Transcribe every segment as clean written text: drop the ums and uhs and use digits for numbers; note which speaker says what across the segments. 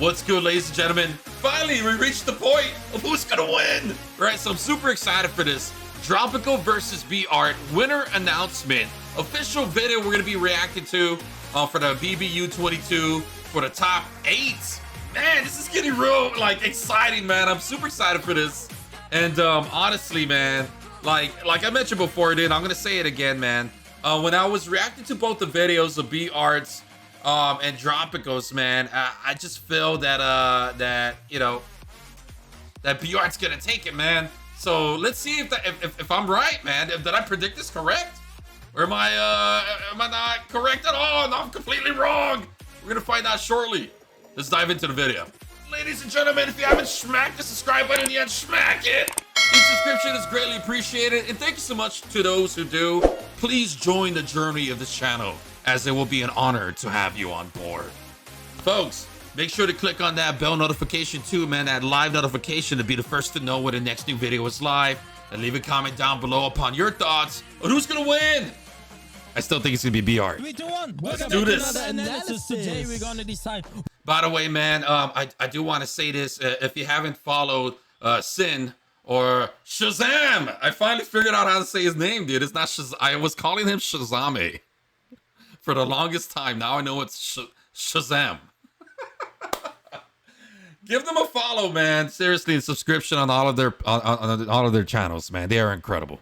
Speaker 1: What's good, ladies and gentlemen? Finally, we reached the point of who's gonna win. All right, so I'm super excited for this. Dropical versus Bart winner announcement. Official video we're gonna be reacting to for the BBU 22 for the top 8. Man, this is getting real exciting, man. I'm super excited for this. And honestly, man, like I mentioned before, dude, I'm gonna say it again, man. When I was reacting to both the videos of Bart's and Dropical's, man, I just feel that that Bart's gonna take it, man. So let's see if I'm right, man. Did I predict this correct, or am I not correct at all? No, I'm completely wrong. We're gonna find out shortly. Let's dive into the video. Ladies and gentlemen, if you haven't smacked the subscribe button yet, smack it. Each subscription is greatly appreciated, and thank you so much to those who do. Please join the journey of this channel, as it will be an honor to have you on board. Folks, make sure to click on that bell notification too, man, that live notification to be the first to know when the next new video is live. And leave a comment down below upon your thoughts on who's gonna win. I still think it's gonna be Bart.
Speaker 2: 3, 2, 1.
Speaker 1: Let's do this.
Speaker 2: Analysis. Today we're gonna decide.
Speaker 1: By the way, man, I do want to say this. If you haven't followed Sin or Shazam, I finally figured out how to say his name, dude. It's not Shazam. I was calling him Shazame for the longest time. Now I know it's Shazam. Give them a follow, man. Seriously, a subscription on all of their all of their channels, man. They are incredible.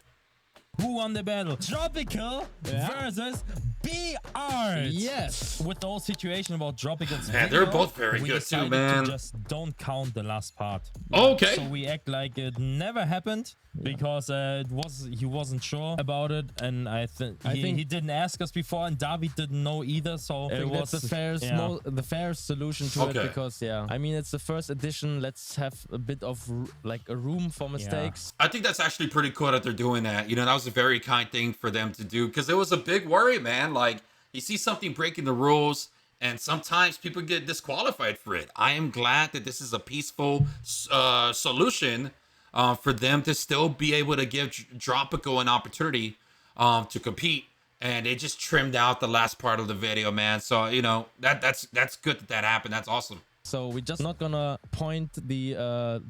Speaker 2: Who won the battle? Dropical versus Bart.
Speaker 3: Yes.
Speaker 2: With the whole situation about Dropical's
Speaker 1: Man,
Speaker 2: video,
Speaker 1: they're both very good too, man.
Speaker 2: To just don't count the last part.
Speaker 1: Okay.
Speaker 2: So we act like it never happened because he wasn't sure about it, and I think he didn't ask us before, and David didn't know either. So
Speaker 3: it was the fairest solution to it, because I mean, it's the first edition. Let's have a bit of a room for mistakes.
Speaker 1: I think that's actually pretty cool that they're doing that. You know, that was a very kind thing for them to do, because it was a big worry, man. Like, you see something breaking the rules, and sometimes people get disqualified for it. I am glad that this is a peaceful solution for them to still be able to give Dropical an opportunity to compete. And they just trimmed out the last part of the video, man. So, you know, that's good that happened. That's awesome.
Speaker 3: So we're just not gonna point the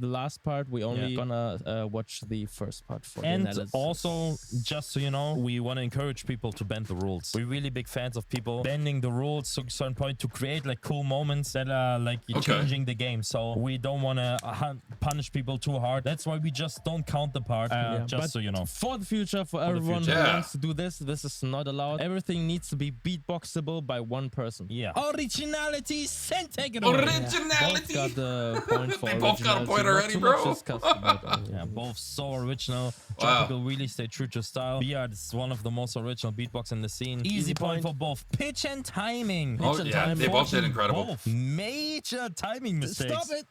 Speaker 3: last part. We only gonna watch the first part for the analysis.
Speaker 2: And also, just so you know, we want to encourage people to bend the rules. We're really big fans of people bending the rules to a certain point to create cool moments that are changing the game. So we don't want to punish people too hard. That's why we just don't count the part. Just so you know.
Speaker 3: For the future, for everyone who wants to do this, this is not allowed. Everything needs to be beatboxable by one person.
Speaker 2: Yeah. Originality, Sin, take it away.
Speaker 1: Originality.
Speaker 3: Both got the point for
Speaker 1: they both got a point already, bro.
Speaker 2: Yeah, both so original. Dropical really stayed true to style. Bart is one of the most original beatbox in the scene. Easy point for both pitch and timing.
Speaker 1: Oh yeah, they both did incredible.
Speaker 2: Both major timing mistakes.
Speaker 3: Stop it.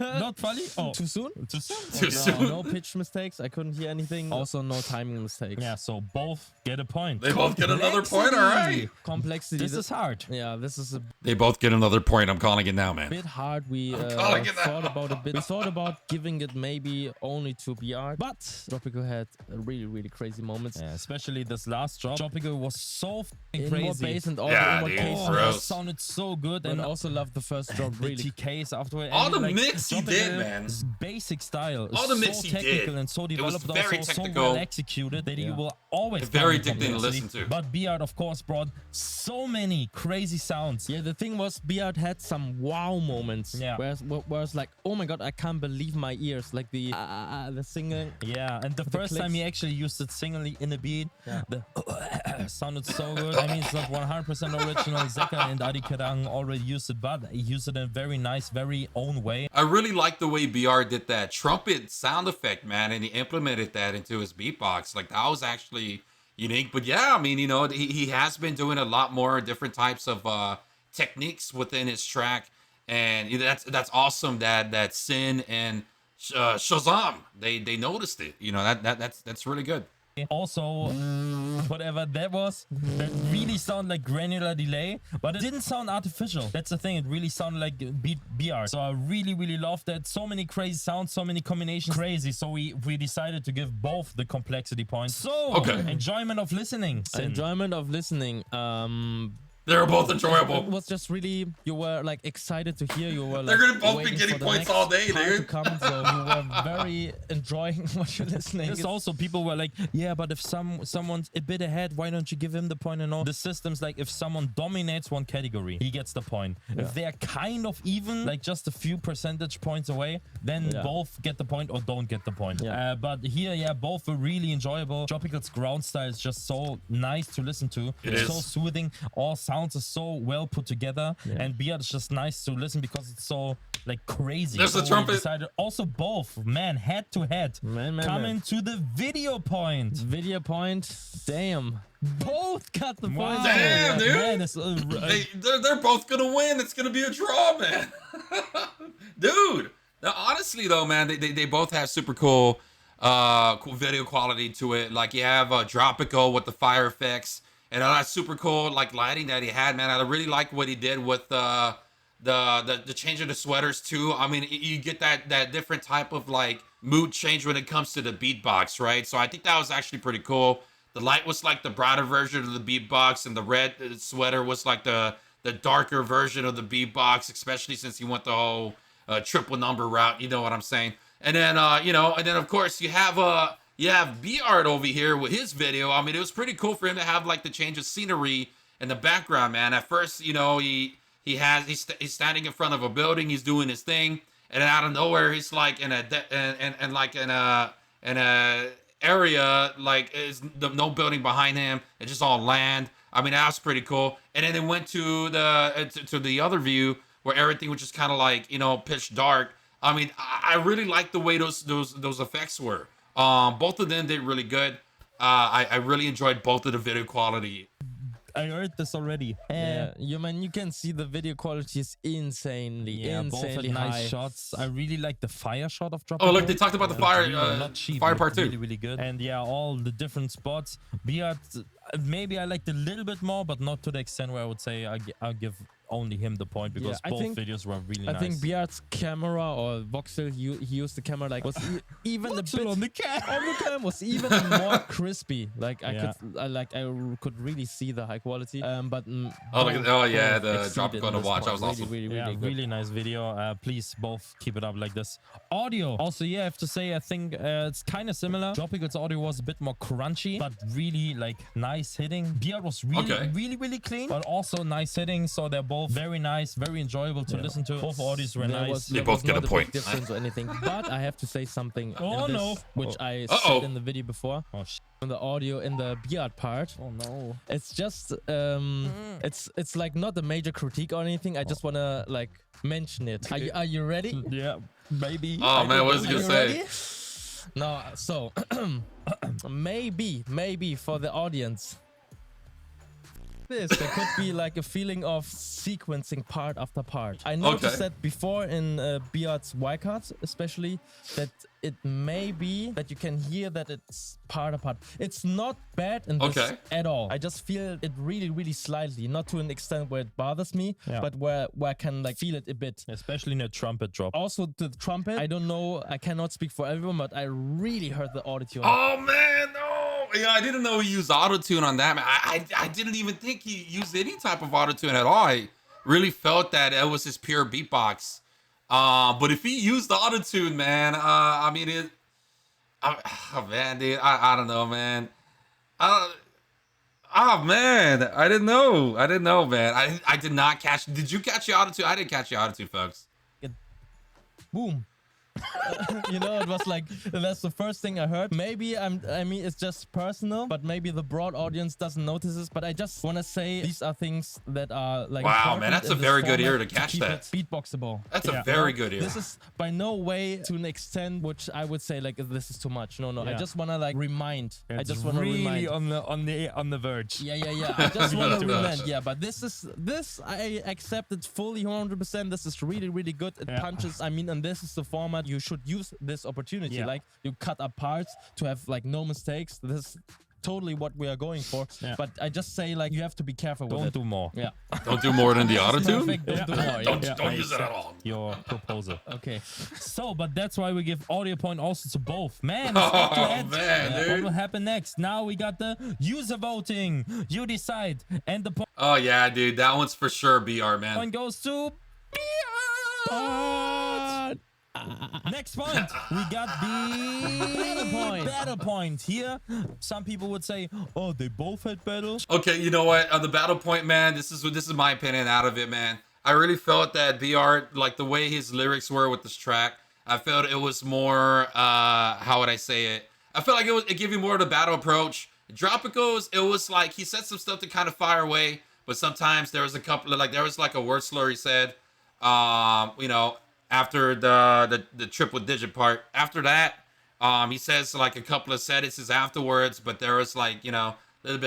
Speaker 2: Not funny. Oh,
Speaker 3: too soon?
Speaker 2: Too soon?
Speaker 1: Too soon.
Speaker 3: No pitch mistakes. I couldn't hear anything. Also, no timing mistakes.
Speaker 2: Yeah, so both get a point.
Speaker 1: They both get another point. All right.
Speaker 3: Complexity.
Speaker 2: This is hard.
Speaker 3: Yeah, this is a
Speaker 1: They both get another point. I'm calling it now, man.
Speaker 3: bit hard. We thought about a bit. We thought about giving it maybe only to Bart, but Dropical had really crazy moments.
Speaker 2: Yeah, especially this last drop. Dropical was so
Speaker 3: in
Speaker 2: crazy.
Speaker 3: More bass and all
Speaker 2: it sounded so good.
Speaker 3: And I also loved the first drop.
Speaker 2: The TKs afterward.
Speaker 1: All the mix he did, man.
Speaker 2: Basic style.
Speaker 1: All the mix
Speaker 2: so
Speaker 1: he
Speaker 2: technical
Speaker 1: did.
Speaker 2: and so developed,
Speaker 1: it was very
Speaker 2: also
Speaker 1: technical.
Speaker 2: so well executed that you will always
Speaker 1: very addicting to listen to.
Speaker 2: But Bart, of course, brought so many crazy sounds.
Speaker 3: Yeah, the thing was, Bart had some wow moments.
Speaker 2: Yeah.
Speaker 3: Whereas like, oh my god, I can't believe my ears. Like the singing.
Speaker 2: Yeah, and the first time he actually used it singly in a beat, the sounded so good. I mean, it's not 100% original. Zeka and Adi Kerang already used it, but he used it in a very nice, very own way.
Speaker 1: I really like the way Bart did that trumpet sound effect, man, and he implemented that into his beatbox. Like, that was actually unique. But yeah, I mean, you know, he has been doing a lot more different types of techniques within his track, and that's awesome that Sin and Shazam they noticed it. You know, that's really good.
Speaker 2: Also, whatever that was, that really sounded like granular delay, but it didn't sound artificial. That's the thing, it really sounded like Bart. So I really loved that. So many crazy sounds, so many combinations, crazy. So we decided to give both the complexity points. So enjoyment of listening.
Speaker 3: Enjoyment of listening.
Speaker 1: They're both
Speaker 3: It
Speaker 1: enjoyable.
Speaker 3: was just really, you were like excited to hear. You were like,
Speaker 1: They're gonna both be
Speaker 3: waiting
Speaker 1: getting
Speaker 3: for the
Speaker 1: points
Speaker 3: next
Speaker 1: all day,
Speaker 3: part
Speaker 1: dude.
Speaker 3: to come, so you were very enjoying what you're listening.
Speaker 2: There's also people were like, yeah, but if someone's a bit ahead, why don't you give him the point and all? The system's like, if someone dominates one category, he gets the point. If they're kind of even, like just a few percentage points away, then both get the point or don't get the point. But here, both were really enjoyable. Dropical's ground style is just so nice to listen to. It's so soothing. All sounds are so well put together, and Beat is just nice to listen because it's so like crazy.
Speaker 1: There's the trumpet.
Speaker 2: Also both, man, head to head, coming to the video point.
Speaker 3: Video point, damn. Both got the point.
Speaker 1: Damn, dude.
Speaker 3: Man,
Speaker 1: they're both gonna win. It's gonna be a draw, man. Dude. Now, honestly, though, man, they both have super cool video quality to it. Like, you have Dropical with the fire effects, and that's super cool, like, lighting that he had, man. I really like what he did with the change of the sweaters, too. I mean, you get that different type of, like, mood change when it comes to the beatbox, right? So I think that was actually pretty cool. The light was, like, the brighter version of the beatbox, and the red sweater was, like, the darker version of the beatbox, especially since he went the whole triple number route, you know what I'm saying? And then of course you have Bart over here with his video. I mean, it was pretty cool for him to have like the change of scenery in the background, man. At first, he's standing in front of a building, he's doing his thing, and then out of nowhere he's like in a area like no building behind him. It's just all land. I mean, that was pretty cool. And then it went to the other view where everything was just kind of like, pitch dark. I mean, I really like the way those effects were. Both of them did really good. I really enjoyed both of the video quality.
Speaker 2: I heard this already.
Speaker 3: You can see the video quality is insanely
Speaker 2: both had
Speaker 3: high.
Speaker 2: nice shots. I really like the fire shot of Dropical.
Speaker 1: Oh, look, they talked about the fire,
Speaker 2: not cheap,
Speaker 1: fire part too.
Speaker 2: Really, really good. And all the different spots. Beat, maybe I liked a little bit more, but not to the extent where I would say I'll give only him the point, because both videos were really nice.
Speaker 3: I think Beat's camera or Voxel, he used the camera like was even a bit
Speaker 2: on the
Speaker 3: cam was even more crispy. Like I could really see the high quality. But
Speaker 1: the Dropical on the watch, that was awesome.
Speaker 3: Really
Speaker 2: nice video. Please both keep it up like this. Audio also, I have to say, I think it's kind of similar. Dropical's audio was a bit more crunchy, but really like nice hitting. Beat was really clean, but also nice hitting. So they're both very nice, very enjoyable to listen to. Both audios were nice.
Speaker 1: They both get a point.
Speaker 3: Difference or anything, but I have to say something. Which I said in the video before. On the audio in the Beat part.
Speaker 2: Oh no!
Speaker 3: It's just it's like not a major critique or anything. I just wanna like mention it. Are you ready?
Speaker 2: Yeah, maybe.
Speaker 1: Oh man, what was he gonna say?
Speaker 3: Ready? No, so maybe for the audience, there could be like a feeling of sequencing part after part. I noticed that before in Beat's wildcards, especially, that it may be that you can hear that it's part apart. It's not bad in this at all. I just feel it really slightly, not to an extent where it bothers me, but where I can like feel it a bit.
Speaker 2: Especially in a trumpet drop.
Speaker 3: Also the trumpet, I don't know, I cannot speak for everyone, but I really heard the auto-tune.
Speaker 1: Oh man, no! Yeah, I didn't know he used auto-tune on that, man. I didn't even think he used any type of auto-tune at all. I really felt that it was his pure beatbox. But if he used the auto-tune, man, I mean, man, dude, I don't know, man. Man, I didn't know, man. I did not catch. Did you catch the auto-tune? I didn't catch the auto-tune, folks.
Speaker 3: Boom. It was like, that's the first thing I heard. Maybe I mean it's just personal, but maybe the broad audience doesn't notice this. But I just want to say these are things that are like,
Speaker 1: wow, man, that's a very good ear to catch that.
Speaker 3: Beatboxable.
Speaker 1: That's a very good ear.
Speaker 3: This is by no way to an extent which I would say like this is too much. No. I just want to like remind.
Speaker 2: I just want to remind. on the verge.
Speaker 3: Yeah. I just want to remind. Yeah, but this I accept it fully 100%. This is really good. It punches. I mean, and this is the format. You should use this opportunity. Like you cut up parts to have like no mistakes. This totally what we are going for.
Speaker 2: Yeah.
Speaker 3: But I just say like you have to be careful with
Speaker 2: Don't
Speaker 3: it.
Speaker 2: do more.
Speaker 3: Yeah.
Speaker 1: Don't do more than the auto-tune?
Speaker 3: Perfect, don't do more. Yeah.
Speaker 1: Don't use it at all.
Speaker 2: Your proposal.
Speaker 3: Okay.
Speaker 2: So, but that's why we give audio point also to both. Man, it's good to
Speaker 1: Oh,
Speaker 2: add.
Speaker 1: man,
Speaker 2: What
Speaker 1: dude.
Speaker 2: will happen next? Now we got the user voting. You decide. And the
Speaker 1: Oh, yeah, dude. That one's for sure BR, man.
Speaker 2: point goes to
Speaker 3: But
Speaker 2: next point. We got the battle point. Here, some people would say, oh, they both had battles.
Speaker 1: Okay, you know what? On the battle point, man, this is my opinion out of it, man. I really felt that BR, like the way his lyrics were with this track, I felt it was more, how would I say it? I felt like it gave you more of the battle approach. Dropicals, it was like he said some stuff to kind of fire away, but sometimes there was a couple of there was like a word slur he said, you know, after the trip with Digit part. After that, he says like a couple of sentences afterwards, but there was like, you know, a little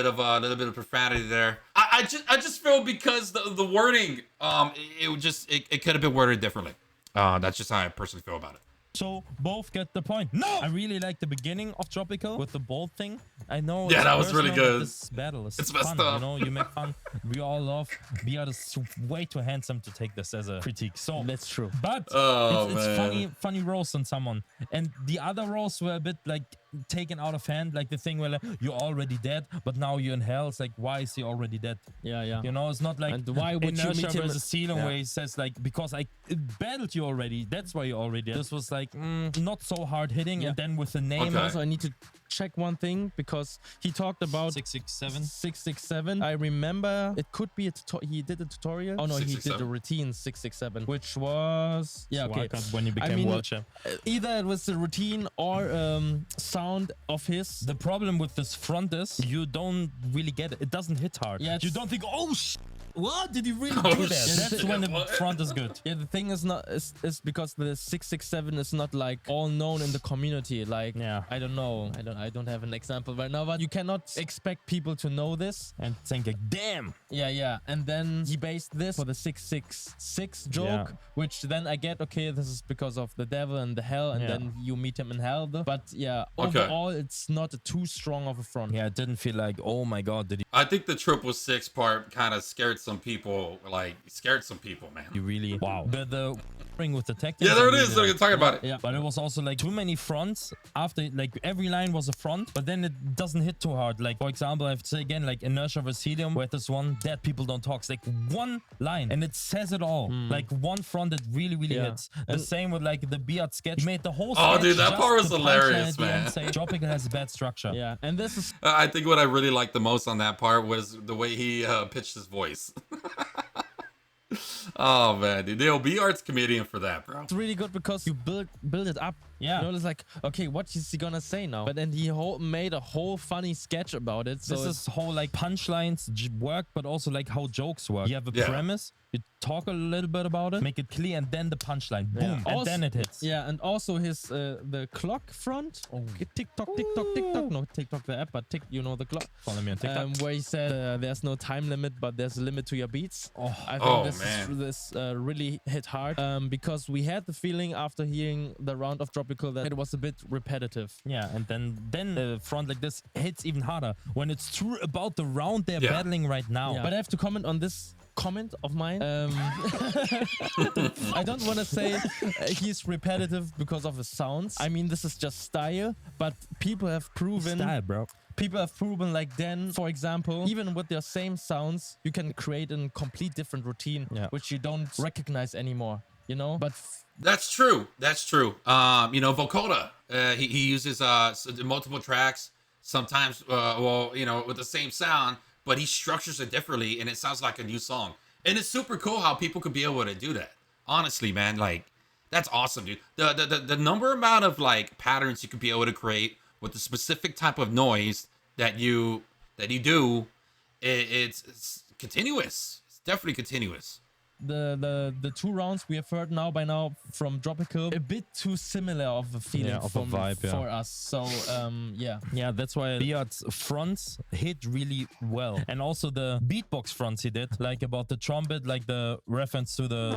Speaker 1: bit of profanity there. I just feel because the wording, it could have been worded differently. That's just how I personally feel about it.
Speaker 2: So both get the point. No! I really like the beginning of Dropical with the bold thing. I know.
Speaker 1: Yeah,
Speaker 2: it's
Speaker 1: that was really
Speaker 2: personal, but
Speaker 1: good.
Speaker 2: This battle is
Speaker 1: It's
Speaker 2: fun.
Speaker 1: messed up.
Speaker 2: You know, you make fun. We all love. Beat is way too handsome to take this as a critique. So
Speaker 3: that's true.
Speaker 2: But
Speaker 1: Oh,
Speaker 2: it's
Speaker 1: man.
Speaker 2: funny roast on someone. And the other roasts were a bit like taken out of hand, like the thing where like, you're already dead, but now you're in hell. It's like, why is he already dead?
Speaker 3: Yeah.
Speaker 2: You know, it's not like
Speaker 3: And why would you
Speaker 2: Inertia
Speaker 3: meet him?
Speaker 2: versus Ceiling
Speaker 3: Yeah.
Speaker 2: where he says like, because I battled you already, that's why you're already dead. This was like not so hard hitting,
Speaker 3: Yeah.
Speaker 2: and then with the name
Speaker 1: Okay.
Speaker 3: Also, I need to check one thing because he talked about
Speaker 2: 667.
Speaker 3: 667. I remember it could be he did a tutorial. Oh no, he did
Speaker 1: 667.
Speaker 3: a routine 667, which was okay.
Speaker 2: When he became
Speaker 3: mean,
Speaker 2: world champ.
Speaker 3: Either it was the routine or sound of his.
Speaker 2: The problem with this front is you don't really get it. It doesn't hit hard.
Speaker 3: Yeah,
Speaker 2: You
Speaker 3: it's-
Speaker 2: don't think, oh, what did he really
Speaker 1: Oh,
Speaker 2: do that?
Speaker 1: shit.
Speaker 2: That's when the
Speaker 1: What?
Speaker 2: front is good.
Speaker 3: Yeah, the thing is is because the 667 is not like all known in the community. Like,
Speaker 2: Yeah.
Speaker 3: I don't know. I don't have an example right now, but you cannot expect people to know this.
Speaker 2: And think like, damn.
Speaker 3: Yeah. And then he based this for the 666 joke,
Speaker 2: Yeah.
Speaker 3: which then I get, okay, this is because of the devil and the hell, and
Speaker 2: Yeah.
Speaker 3: then you meet him in hell. But yeah,
Speaker 1: Okay.
Speaker 3: overall, it's not too strong of a front.
Speaker 2: Yeah, it didn't feel like, oh my god, did
Speaker 1: I think the 666 part kind of scared some people, man.
Speaker 2: he really? Wow. The ring with the tactics.
Speaker 1: Yeah, there
Speaker 2: I
Speaker 1: it is.
Speaker 2: really
Speaker 1: So
Speaker 2: like.
Speaker 1: you're talking about it.
Speaker 3: Yeah.
Speaker 2: But it was also like too many fronts after, like every line was a front, but then it doesn't hit too hard. Like, for example, I have to say again, like Inertia versus Helium, where this one, dead people don't talk. It's like one line and it says it all. Like one front that really
Speaker 3: Yeah.
Speaker 2: hits. The
Speaker 3: And-
Speaker 2: same with like the Beat sketch. He made the whole
Speaker 1: Oh,
Speaker 2: sketch
Speaker 1: dude, that
Speaker 2: just
Speaker 1: part was
Speaker 2: to punchline
Speaker 1: hilarious,
Speaker 2: at the end
Speaker 1: man.
Speaker 2: Say, Dropical has a bad structure.
Speaker 3: Yeah, and this is
Speaker 1: I think what I really liked the most on that part was the way he pitched his voice. Oh man, dude, BR's comedian for that, bro.
Speaker 3: it's really good because you build it up.
Speaker 2: Yeah.
Speaker 3: You know, it's like, okay, what is he gonna say now? But then he made a whole funny sketch about it. So
Speaker 2: This is whole like punchlines work, but also like how jokes work. You have a
Speaker 1: Yeah.
Speaker 2: premise, you talk a little bit about it, make it clear, and then the punchline, boom,
Speaker 3: Yeah.
Speaker 2: and
Speaker 3: Also-
Speaker 2: then it hits.
Speaker 3: yeah, and also his the clock front.
Speaker 2: Oh.
Speaker 3: TikTok, no TikTok the app, but you know the clock.
Speaker 2: Follow me on TikTok.
Speaker 3: Where he said there's no time limit, but there's a limit to your beats. I think
Speaker 1: Oh,
Speaker 3: this
Speaker 1: man.
Speaker 3: this really hit hard because we had the feeling after hearing the round of Dropical that it was a bit repetitive.
Speaker 2: Yeah, and then the front like this hits even harder when it's true about the round they're
Speaker 1: Yeah.
Speaker 2: battling right now.
Speaker 3: But I have to comment on this comment of mine. I don't want to say he's repetitive because of his sounds. I mean, this is just style, but people have proven
Speaker 2: Style, bro.
Speaker 3: People have proven like then, for example, even with their same sounds, you can create a complete different routine,
Speaker 2: Yeah.
Speaker 3: which you don't recognize anymore, you know? But
Speaker 1: That's true. That's true. You know, Vocoder, he uses multiple tracks, sometimes, with the same sound, but he structures it differently, and it sounds like a new song. And it's super cool how people could be able to do that. Honestly, man, like, that's awesome, dude. The number amount of, like, patterns you could be able to create with the specific type of noise that you do, it's continuous. It's definitely continuous.
Speaker 3: the 2 rounds we have heard by now from Dropical, a bit too similar of a feeling
Speaker 2: of a vibe,
Speaker 3: for us. So
Speaker 2: yeah, that's why Beat's fronts hit really well, and also the beatbox fronts he did, like about the trumpet, like the reference to the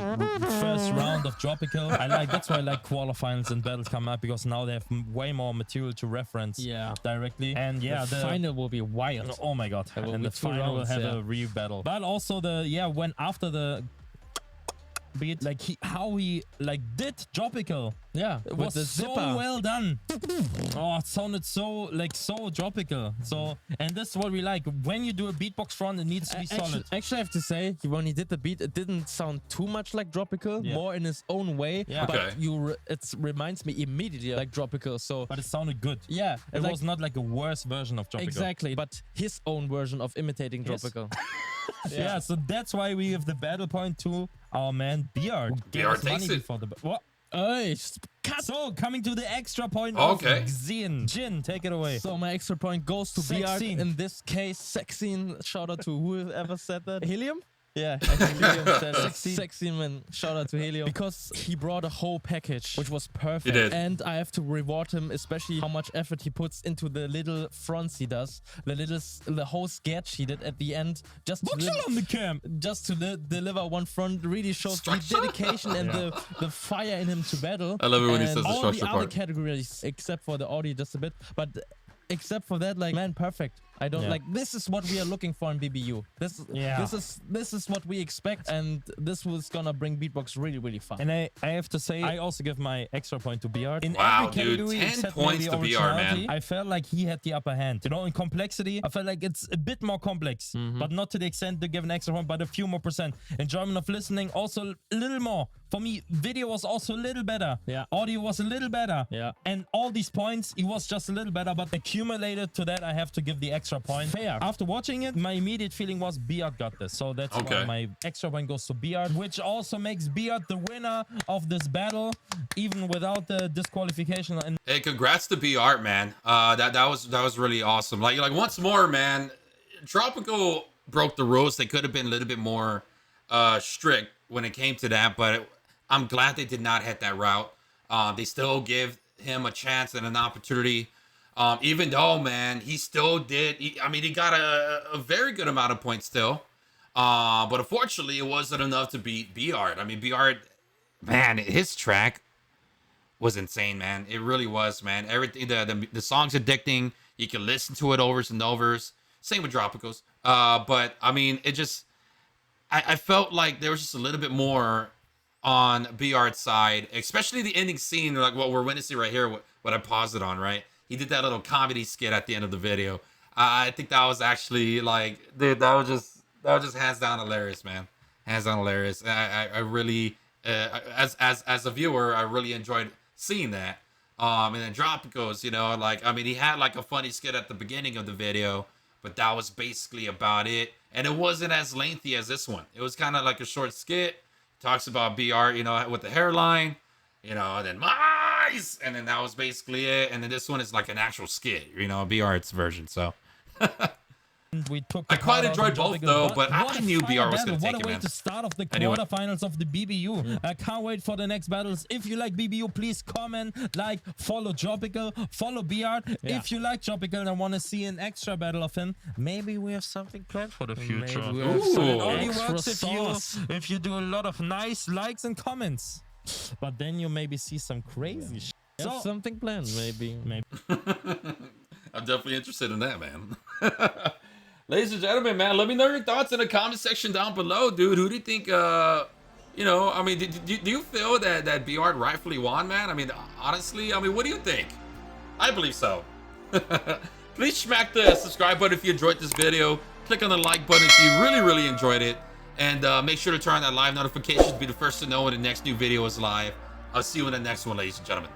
Speaker 2: first round of Dropical. That's why I like quarterfinals and battles come up, because now they have way more material to reference directly. And yeah,
Speaker 3: the final will be wild.
Speaker 2: Oh my god, and the final will have a real battle. But also when after the beat, like how he did Dropical, it was so well done. Oh, it sounded so Dropical. So, and this is what we like. When you do a beatbox front, it needs to be solid.
Speaker 3: Actually, I have to say, when he did the beat, it didn't sound too much like Dropical, more in his own way. But it reminds me immediately like Dropical. So,
Speaker 2: but it sounded good.
Speaker 3: Yeah,
Speaker 2: it was not like a worse version of Dropical.
Speaker 3: Exactly, but his own version of imitating Dropical.
Speaker 2: Yeah, so that's why we give the battle point to our man Bart.
Speaker 1: Bart takes it.
Speaker 2: What? So, coming to the extra point of Xin. Jin, take it away.
Speaker 3: So, my extra point goes to Bart. In this case, Sexine. Shout out to whoever said that. Helium? Yeah, I think Helium said sexy man. Shout out to Helium, because he brought a whole package, which was perfect.
Speaker 1: He did.
Speaker 3: And I have to reward him, especially how much effort he puts into the little fronts he does, the whole sketch he did at the end, just to deliver one front. Really shows the dedication and the fire in him to battle.
Speaker 1: I love it when he says the structure
Speaker 3: all the other
Speaker 1: part.
Speaker 3: categories, except for the audio, just a bit, but. Except for that, man, perfect. I don't this is what we are looking for in BBU. This is what we expect, and this was gonna bring beatbox really, really far.
Speaker 2: And I have to say, I also give my extra point to Bart. In
Speaker 1: wow,
Speaker 2: every
Speaker 1: dude,
Speaker 2: category
Speaker 1: 10 points to Bart, man.
Speaker 2: I felt like he had the upper hand. You know, in complexity, I felt like it's a bit more complex, but not to the extent to give an extra point, but a few more percent. Enjoyment of listening, also a little more. For me, video was also a little better.
Speaker 3: Yeah.
Speaker 2: Audio was a little better.
Speaker 3: Yeah.
Speaker 2: And all these points, it was just a little better, but accumulated to that, I have to give the extra point.
Speaker 3: Fair.
Speaker 2: After watching it, my immediate feeling was Bart got this. So that's why my extra point goes to Bart, which also makes Bart the winner of this battle, even without the disqualification. And
Speaker 1: hey, congrats to Bart, man. That was really awesome. Like once more, man, Dropical broke the rules. They could have been a little bit more strict when it came to that, but I'm glad they did not hit that route. They still give him a chance and an opportunity. Even though, man, he still did. He got a very good amount of points still. But unfortunately, it wasn't enough to beat Bart. I mean, Bart, man, his track was insane, man. It really was, man. Everything, the song's addicting. You can listen to it overs and overs. Same with Dropicals. But I mean, it just, I felt like there was just a little bit more on Bart's side, especially the ending scene, like what we're witnessing right here, what I paused it on, right? He did that little comedy skit at the end of the video. I think that was actually like, dude, that was just hands down hilarious, man. Hands down hilarious. I really, as a viewer, I really enjoyed seeing that. And then Dropicals, you know, like, I mean, he had like a funny skit at the beginning of the video, but that was basically about it. And it wasn't as lengthy as this one. It was kind of like a short skit. Talks about Bart, you know, with the hairline, you know, and then mice, and then that was basically it. And then this one is like an actual skit, you know, Bart's version. So
Speaker 2: I
Speaker 1: quite enjoyed both though, but I knew Bart was going to take it, man.
Speaker 2: What a way to start off the quarterfinals of the BBU. I can't wait for the next battles. If you like BBU, please comment, like, follow Dropical, follow Bart. If you like Dropical and want to see an extra battle of him, maybe we have something planned for the future. So it only works if you do a lot of nice likes and comments. But then you maybe see some crazy shit.
Speaker 3: So, something planned, maybe.
Speaker 1: I'm definitely interested in that, man. Ladies and gentlemen, man, let me know your thoughts in the comment section down below, dude. Who do you think, you know, I mean, do you feel that Bart rightfully won, man? I mean, honestly, I mean, what do you think? I believe so. Please smack the subscribe button if you enjoyed this video. Click on the like button if you really, really enjoyed it. And make sure to turn on that live notification to be the first to know when the next new video is live. I'll see you in the next one, ladies and gentlemen.